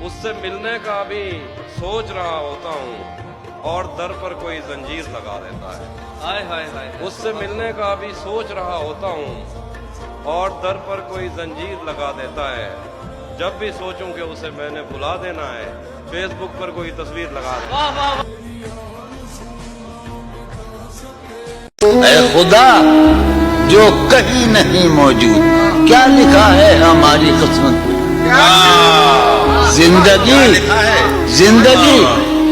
उससे मिलने का भी सोच रहा होता हूँ और दर पर कोई जंजीर लगा देता है। हाय हाय हाय। उससे मिलने का भी सोच रहा होता हूँ और दर पर कोई जंजीर लगा देता है। जब भी सोचूं कि उसे मैंने भुला देना है, फेसबुक पर कोई तस्वीर लगा देता है। वाह वाह। ऐ खुदा जो कहीं नहीं मौजूद, क्या लिखा है हमारी किस्मत में? जिंदगी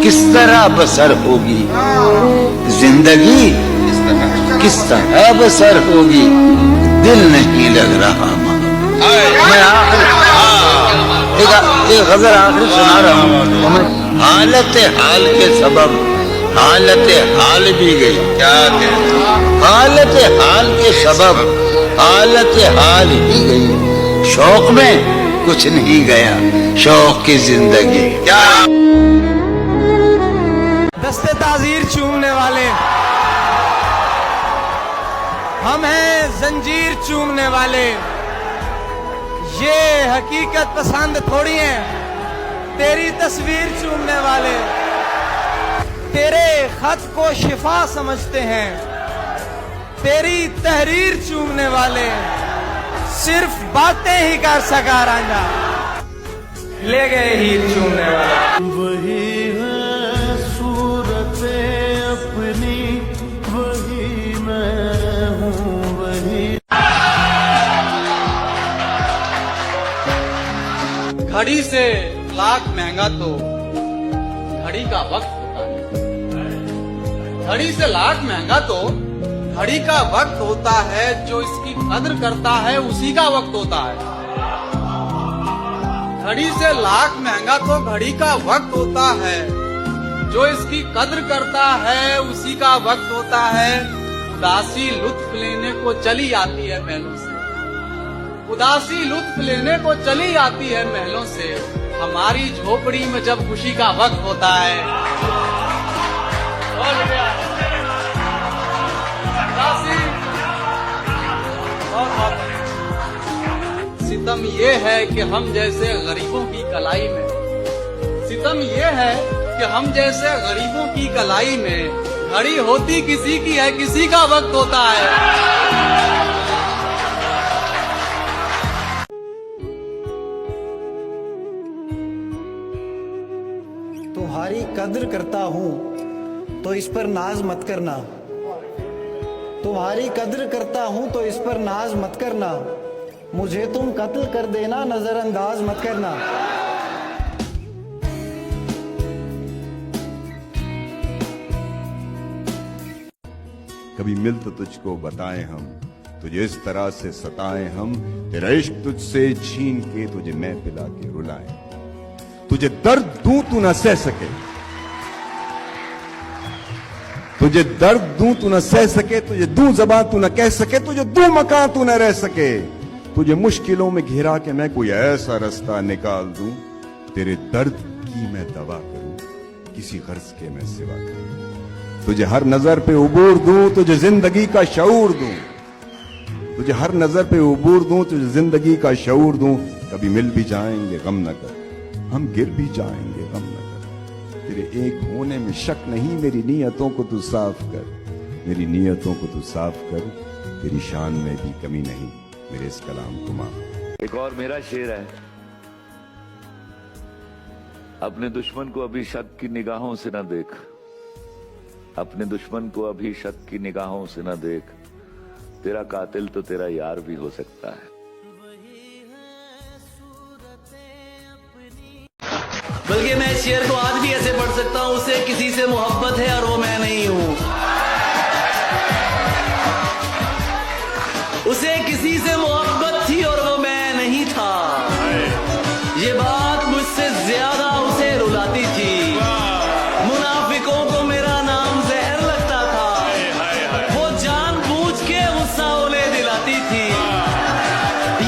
किस तरह बसर होगी, जिंदगी किस तरह बसर होगी, दिल नहीं लग रहा। मैं एक गजल आखिरी सुना रहा हूँ। हालत हाल के सबब हालत हाल भी गई। क्या हालत हाल के सबब हालत हाल ही गई। शौक में कुछ नहीं गया, शौक की जिंदगी। क्या दस्ते ताजीर चूमने वाले हम हैं, जंजीर चूमने वाले। ये हकीकत पसंद थोड़ी है, तेरी तस्वीर चूमने वाले तेरे खत को शिफा समझते हैं। तेरी तहरीर चूमने वाले सिर्फ बातें ही कर सका रांझा, ले गए हीर चूमने वाले। वही है सूरतें अपनी, वही मैं हूँ वही। घड़ी से लाख महंगा तो घड़ी का वक्त होता है। घड़ी से लाख महंगा तो घड़ी का वक्त होता है। जो इसकी कद्र करता है उसी का वक्त होता है। घड़ी से लाख महंगा तो घड़ी का वक्त होता है। जो इसकी कद्र करता है उसी का वक्त होता है। उदासी लुत्फ लेने को चली आती है महलों से, उदासी लुत्फ लेने को चली आती है महलों से। हमारी झोपड़ी में जब खुशी का वक्त होता है। सितम ये है कि हम जैसे गरीबों की कलाई में, सितम ये है कि हम जैसे गरीबों की कलाई में घड़ी होती किसी की है, किसी का वक्त होता है। तुम्हारी कद्र करता हूँ तो इस पर नाज मत करना, तुम्हारी कद्र करता हूँ तो इस पर नाज मत करना। मुझे तुम कत्ल कर देना, नजरअंदाज मत करना। कभी मिल तो तुझको बताएं हम, तुझे इस तरह से सताएं हम, तेरा इश्क तुझसे छीन के तुझे मैं पिला के रुलाएं। तुझे दर्द दूं तू न सह सके, तुझे दर्द दूं तू न सह सके, तुझे दूं ज़बान तू न कह सके, तुझे दूं मकान तू न रह सके। तुझे मुश्किलों में घिरा के मैं कोई ऐसा रास्ता निकाल दूं, तेरे दर्द की मैं दवा करूं, किसी गर्ज के मैं सिवा करूं। तुझे हर नजर पे उबूर दूं, तुझे जिंदगी का शऊर दूं, तुझे हर नजर पे उबूर दूं, तुझे जिंदगी का शऊर दूं। कभी मिल भी जाएंगे गम न कर, हम गिर भी जाएंगे गम न कर। तेरे एक होने में शक नहीं, मेरी नीयतों को तू साफ कर, मेरी नीयतों को तू साफ कर। तेरी शान में भी कमी नहीं, मेरे इस कलाम को माफ। एक और मेरा शेर है। अपने दुश्मन को अभी शक की निगाहों से न देख, अपने दुश्मन को अभी शक की निगाहों से न देख, तेरा कातिल तो तेरा यार भी हो सकता है। बल्कि मैं इस शेर को आज भी ऐसे पढ़ सकता हूँ, उसे किसी से मोहब्बत है और वो मैं नहीं हूँ। उसे किसी से मोहब्बत थी और वो मैं नहीं था। ये बात मुझसे ज्यादा उसे रुलाती थी। मुनाफिकों को मेरा नाम जहर लगता था, वो जानबूझ के गुस्सा उन्हें दिलाती थी।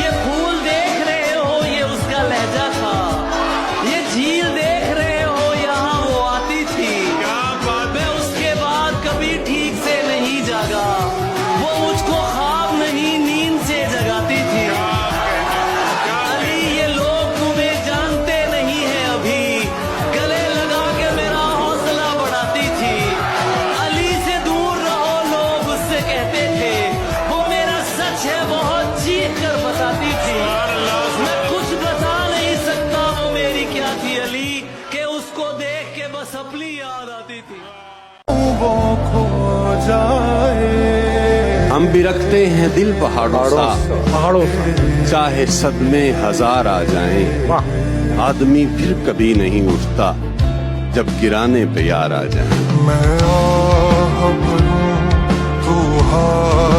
ये फूल देख रहे हो, ये उसका लहजा था। ये झील देख रहे हो, यहाँ वो आती थी। मैं उसके बाद कभी ठीक से नहीं जागा, वो मुझको ख्वाब नहीं नींद से जगाती थी। अली ये लोग तुम्हें जानते नहीं है वो खो जाए। हम भी रखते हैं दिल पहाड़ों सा, चाहे सदमे हजार आ जाएं, आदमी फिर कभी नहीं उठता जब गिराने पे यार आ जाए। मैं आह भरूं, तू हार